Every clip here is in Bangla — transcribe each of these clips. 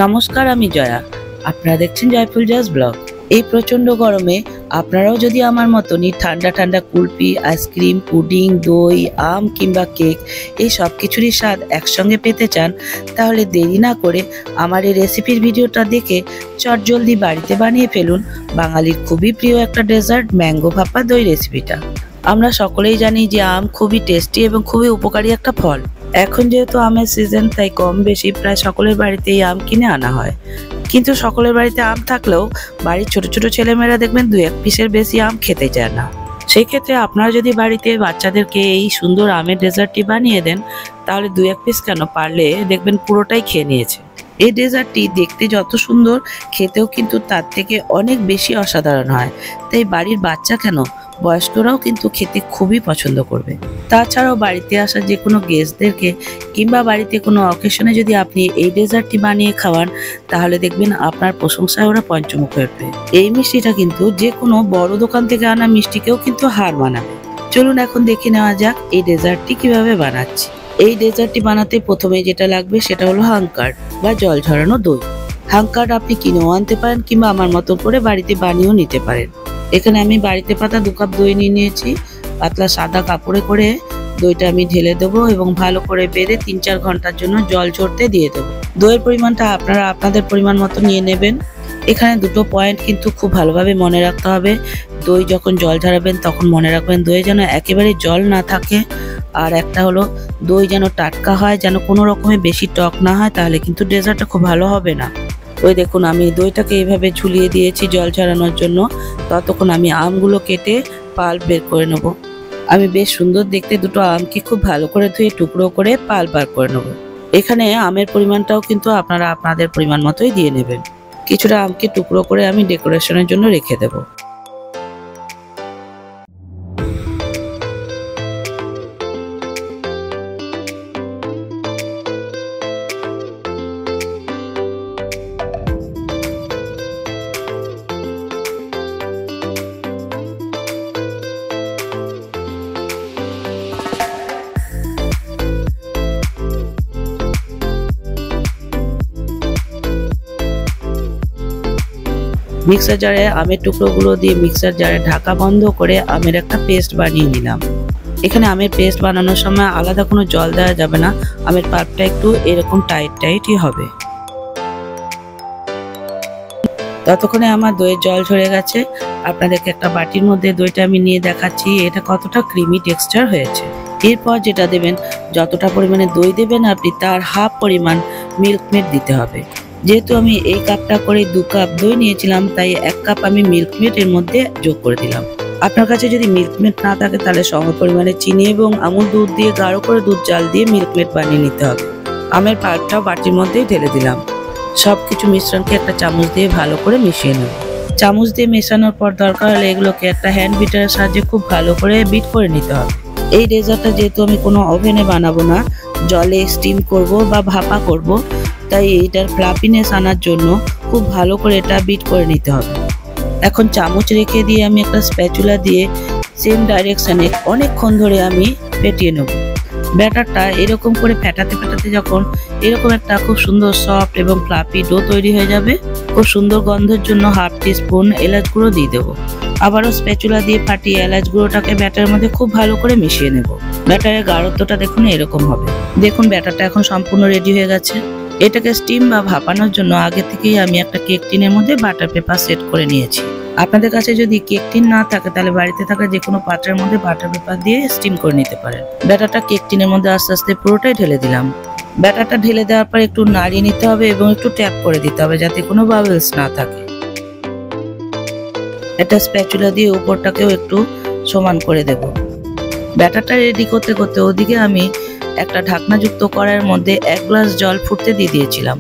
নমস্কার, আমি জয়া। আপনারা দেখছেন জয়ফুল জাজ ব্লগ। এই প্রচন্ড গরমে আপনারাও যদি আমার মতনই ঠান্ডা ঠান্ডা কুলফি, আইসক্রিম, পুডিং, দই, আম কিংবা কেক এই সব কিছুরই স্বাদ একসঙ্গে পেতে চান, তাহলে দেরি না করে আমার এই রেসিপির ভিডিওটা দেখে চটজলদি বাড়িতে বানিয়ে ফেলুন বাঙালির খুবই প্রিয় একটা ডেজার্ট ম্যাঙ্গো ভাপা দই রেসিপিটা। আমরা সকলেই জানি যে আম খুবই টেস্টি এবং খুবই উপকারী একটা ফল। এখন যেহেতু আমের সিজন, তাই কম বেশি প্রায় সকলের বাড়িতেই আম কিনে আনা হয়। কিন্তু সকলের বাড়িতে আম থাকলেও বাড়ির ছোট ছোট ছেলেমেয়েরা দেখবেন 2-1 পিসের বেশি আম খেতে চায় না। সেই ক্ষেত্রে আপনারা যদি বাড়িতে বাচ্চাদেরকে এই সুন্দর আমের ডেজার্টটি বানিয়ে দেন, তাহলে 2-1 পিস কেন, পারলে দেখবেন পুরোটাই খেয়ে নিয়েছে। এই ডেজার্টটি দেখতে যত সুন্দর, খেতেও কিন্তু তার থেকে অনেক বেশি অসাধারণ হয়। তাই বাড়ির বাচ্চা কেন, বয়স্করাও কিন্তু খেতে খুবই পছন্দ করবে। তাছাড়াও বাড়িতে আসা যে কোনো গেস্টদেরকে কিংবা বাড়িতে কোনো অকেশনে যদি আপনি এই ডেজার্টটি বানিয়ে খাওয়ান, তাহলে দেখবেন আপনার প্রশংসায় ওরা পঞ্চমুখ হয়ে উঠবে। এই মিষ্টিটা কিন্তু যে কোনো বড় দোকান থেকে আনা মিষ্টিকেও কিন্তু হার মানাবে। চলুন এখন দেখে নেওয়া যাক এই ডেজার্টটি কিভাবে বানাচ্ছি। এই ডেজার্টটি বানাতে প্রথমে যেটা লাগবে সেটা হলো হাঙ্কার্ড বা জল ঝরানো দই। হাঙ্কার্ড আপনি কিনেও আনতে পারেন কিংবা আমার মতো করে বাড়িতে বানিয়েও নিতে পারেন। এখানে আমি বাড়িতে পাতা 2 কাপ দই নিয়ে নিয়েছি। পাতলা সাদা কাপড়ে করে দইটা আমি ঢেলে দেবো এবং ভালো করে বেড়ে 3-4 ঘন্টার জন্য জল ঝরতে দিয়ে দেবো। দইয়ের পরিমাণটা আপনারা আপনাদের পরিমাণ মতো নিয়ে নেবেন। এখানে দুটো পয়েন্ট কিন্তু খুব ভালোভাবে মনে রাখতে হবে। দই যখন জল ঝরাবেন তখন মনে রাখবেন দই যেন একেবারে জল না থাকে, আর একটা হলো দই যেন টাটকা হয়, যেন কোনো রকমের বেশি টক না হয়, তাহলে কিন্তু ডেজার্টটা খুব ভালো হবে না। ওই দেখুন, আমি দইটাকে এইভাবে ঝুলিয়ে দিয়েছি জল ঝরানোর জন্য। ততক্ষণ আমি আমগুলো কেটে পাল্প বের করে নেব। আমি বেশ সুন্দর দেখতে দুটো আমকে খুব ভালো করে ধুয়ে টুকরো করে পাল্প বার করে নেব। এখানে আমের পরিমাণটাও কিন্তু আপনারা আপনাদের পরিমাণ মতোই দিয়ে নেবেন। কিছুটা আমকে টুকরো করে আমি ডেকোরেশনের জন্য রেখে দেবো। মিক্সার জারে আমের টুকরোগুলো দিয়ে মিক্সার জারে ঢাকা বন্ধ করে আমের একটা পেস্ট বানিয়ে নিলাম। এখানে আমের পেস্ট বানানোর সময় আলাদা কোনো জল দেওয়া যাবে না। আমের পাল্পটা একটু এরকম টাইটই হবে। ততক্ষণে আমার দইয়ের জল ঝরে গেছে। আপনাদেরকে একটা বাটির মধ্যে দইটা আমি নিয়ে দেখাচ্ছি এটা কতটা ক্রিমি টেক্সচার হয়েছে। এরপর যেটা দেবেন, যতটা পরিমাণে দই দেবেন আপনি তার হাফ পরিমাণ মিল্ক মেড দিতে হবে। যেহেতু আমি এই কাপটা করে 2 কাপ দই নিয়েছিলাম, তাই 1 কাপ আমি মিল্ক মেড এর মধ্যে যোগ করে দিলাম। আপনার কাছে যদি মিল্ক মেড না থাকে তাহলে সম পরিমাণে চিনি এবং আমুল দুধ দিয়ে গাঢ় করে দুধ জাল দিয়ে মিল্ক মেড বানিয়ে নিতে হবে। আমের পাল্পটাও বাটির মধ্যেই ঢেলে দিলাম। সবকিছু মিশ্রণকে একটা চামচ দিয়ে ভালো করে মিশিয়ে নেব। চামচ দিয়ে মেশানোর পর দরকার হলে এগুলোকে একটা হ্যান্ড বিটারের সাহায্যে খুব ভালো করে বিট করে নিতে হবে। এই ডেজার্টটা যেহেতু আমি কোনো ওভেনে বানাবো না, জলে স্টিম করব বা ভাপা করব, তাই এইটার ফ্লাফিনেস আনার জন্য খুব ভালো করে এটা বিট করে নিতে হবে। এখন চামচ রেখে দিয়ে আমি একটা স্প্যাচুলা দিয়ে সেম ডাইরেকশনে অনেকক্ষণ ধরে আমি ফেটিয়ে নেব। ব্যাটারটা এরকম করে ফেটাতে যখন এরকম একটা খুব সুন্দর সফট এবং ফ্লাফি ডো তৈরি হয়ে যাবে, খুব সুন্দর গন্ধের জন্য হাফ টিস্পুন এলাচ গুঁড়ো দিয়ে দেবো। আবারও স্প্যাচুলা দিয়ে ফাটিয়ে এলাচ গুঁড়োটাকে ব্যাটারের মধ্যে খুব ভালো করে মিশিয়ে নেব। ব্যাটারের গাঢ়ত্বটা দেখুন এরকম হবে। দেখুন ব্যাটারটা এখন সম্পূর্ণ রেডি হয়ে গেছে। এটাকে স্টিম বা ভাপানোর জন্য আগে থেকেই আমি একটা কেক টিনের মধ্যে বাটার পেপার সেট করে নিয়েছি। আপনাদের কাছে যদি কেক টিন না থাকে তাহলে বাড়িতে থাকা যে কোনো পাত্রের মধ্যে বাটার পেপার দিয়ে স্টিম করে নিতে পারেন। ব্যাটারটা কেক টিনের মধ্যে আস্তে আস্তে পুরোটাই ঢেলে দিলাম। ব্যাটারটা ঢেলে দেওয়ার পর একটু নাড়িয়ে নিতে হবে এবং একটু ট্যাপ করে দিতে হবে যাতে কোনো বাবলস না থাকে। একটা স্প্যাচুলা দিয়ে উপরটাকেও একটু সমান করে দেব। ব্যাটারটা রেডি করতে করতে ওদিকে আমি একটা ঢাকনাযুক্ত কড়াইয়ের মধ্যে 1 গ্লাস জল ফুটতে দিয়ে দিয়েছিলাম।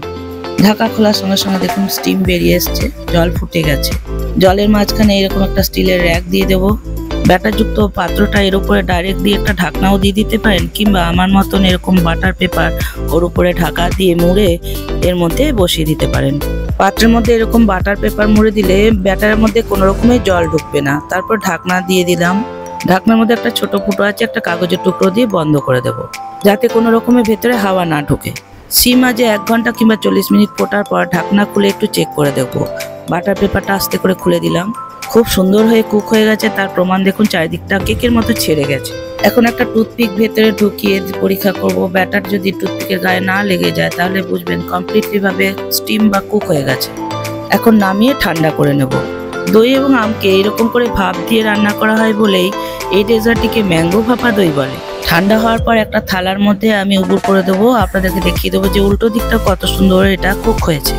ঢাকা খোলার সঙ্গে সঙ্গে দেখুন স্টিম বেরিয়ে এসছে, জল ফুটে গেছে। জলের মাঝখানে এরকম একটা স্টিলের র্যাক দিয়ে দেবো। ব্যাটারযুক্ত পাত্রটা এর উপরে ডাইরেক্ট দিয়ে একটা ঢাকনাও দিয়ে দিতে পারেন, কিংবা আমার মতন এরকম বাটার পেপার ওর উপরে ঢাকা দিয়ে মুড়ে এর মধ্যে বসিয়ে দিতে পারেন। পাত্রের মধ্যে এরকম বাটার পেপার মুড়ে দিলে ব্যাটারের মধ্যে কোনো রকমের জল ঢুকবে না। তারপর ঢাকনা দিয়ে দিলাম। ঢাকনার মধ্যে একটা ছোট ফুটো আছে, একটা কাগজের টুকরো দিয়ে বন্ধ করে দেব যাতে কোনো রকমের ভেতরে হাওয়া না ঢোকে। সিম আজে 1 ঘন্টা কিংবা 40 মিনিট ফোটার পর ঢাকনা খুলে একটু চেক করে দেখবো। বাটার পেপারটা আস্তে করে খুলে দিলাম। খুব সুন্দর হয়ে কুক হয়ে গেছে, তার প্রমাণ দেখুন, চারিদিকটা কেকের মতো ছেড়ে গেছে। এখন একটা টুথপিক ভেতরে ঢুকিয়ে পরীক্ষা করব। ব্যাটার যদি টুথপিকের গায়ে না লেগে যায় তাহলে বুঝবেন কমপ্লিটলি ভাবে স্টিম বা কুক হয়ে গেছে। এখন নামিয়ে ঠান্ডা করে নেব। দই এবং আমকে এরকম করে ভাপ দিয়ে রান্না করা হয় বলেই এই ডেজার্টটিকে ম্যাঙ্গো ভাপা দই বলে। ঠান্ডা হওয়ার পর একটা থালার মধ্যে আমি উবুর করে দেবো। আপনাদেরকে দেখিয়ে দেবো যে উল্টো দিকটা কত সুন্দর এটা কুক হয়েছে।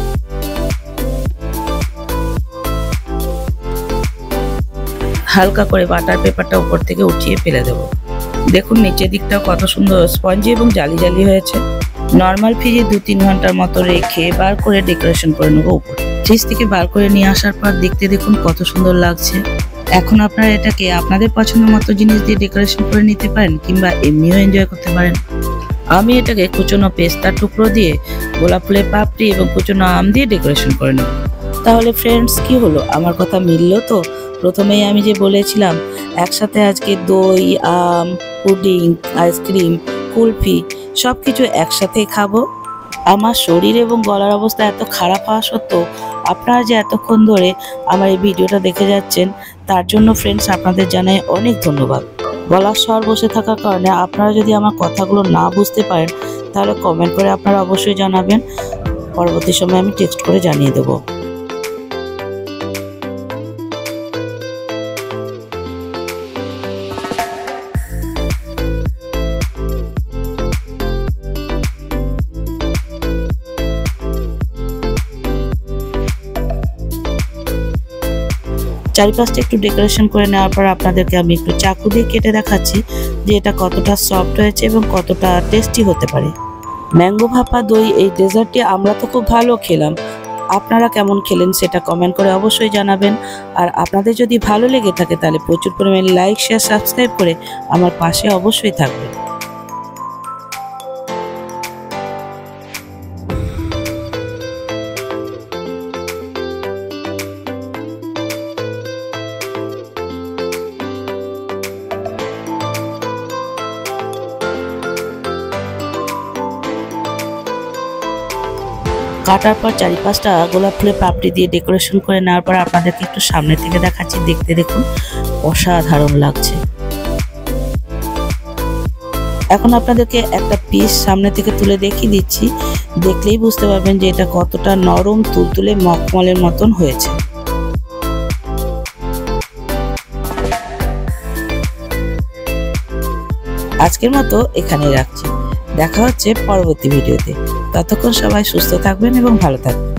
হালকা করে বাটার পেপারটা উপর থেকে উঠিয়ে ফেলে দেব। দেখুন নিচের দিকটা কত সুন্দর স্পঞ্জি এবং জালি জালি হয়েছে। নর্মাল ফ্রিজে 2-3 ঘন্টার মতো রেখে বার করে ডেকোরেশন করে নেবো উপর। ফ্রিজ থেকে বার করে নিয়ে আসার পর দেখতে দেখুন কত সুন্দর লাগছে। এখন আপনারা এটাকে আপনাদের পছন্দ মতো জিনিস দিয়ে ডেকোরেশন করে নিতে পারেন কিংবা এমনিও এনজয় করতে পারেন। আমি এটাকে কুচনো পেস্তার টুকরো দিয়ে, গোলাপ ফুলের পাপড়ি এবং কুচনো আম দিয়ে ডেকোরেশন করে নেব। তাহলে ফ্রেন্ডস, কি হলো? আমার কথা মিললো তো? প্রথমেই আমি যে বলেছিলাম একসাথে আজকে দই, আম, পুডিং, আইসক্রিম, কুলফি সবকিছু একসাথেই খাবো। আমার শরীর এবং গলার অবস্থা এত খারাপ হওয়া সত্ত্বেও আপনারা যে এতক্ষণ ধরে আমার এই ভিডিওটা দেখে যাচ্ছেন তার জন্য ফ্রেন্ডস আপনাদের জানাই অনেক ধন্যবাদ। গলার স্বর বসে থাকার কারণে আপনারা যদি আমার কথাগুলো না বুঝতে পারেন তাহলে কমেন্ট করে আপনারা অবশ্যই জানাবেন। পরবর্তী সময় আমি টেক্সট করে জানিয়ে দেবো। চারিপাশটা একটু ডেকোরেশন করে নেওয়ার পর আপনাদেরকে আমি একটু চাকু দিয়ে কেটে দেখাচ্ছি যে এটা কতটা সফট হয়েছে এবং কতটা টেস্টি হতে পারে। ম্যাঙ্গো ভাপা দই এই ডেজার্টটি আমরা তো খুব ভালো খেলাম। আপনারা কেমন খেলেন সেটা কমেন্ট করে অবশ্যই জানাবেন। আর আপনাদের যদি ভালো লেগে থাকে তাহলে প্রচুর পরিমাণে লাইক, শেয়ার, সাবস্ক্রাইব করে আমার পাশে অবশ্যই থাকবেন। কাটার পর চারিপাশটা গোলাপ ফুলের পাপড়ি দিয়ে ডেকোরেশন করে নেওয়ার পর আপনাদেরকে একটু সামনে থেকে দেখাচ্ছি। দেখতে দেখুন অসাধারণ লাগছে। এখন আপনাদেরকে একটা পিস সামনে থেকে তুলে দেখিয়ে দিচ্ছি। দেখলেই বুঝতে পারবেন যে এটা কতটা নরম তুলতুলে মখমলের মতন হয়েছে। আজকের মতো এখানেই রাখছি। দেখা হচ্ছে পরবর্তী ভিডিওতে। ততক্ষণ সবাই সুস্থ থাকবেন এবং ভালো থাকবেন।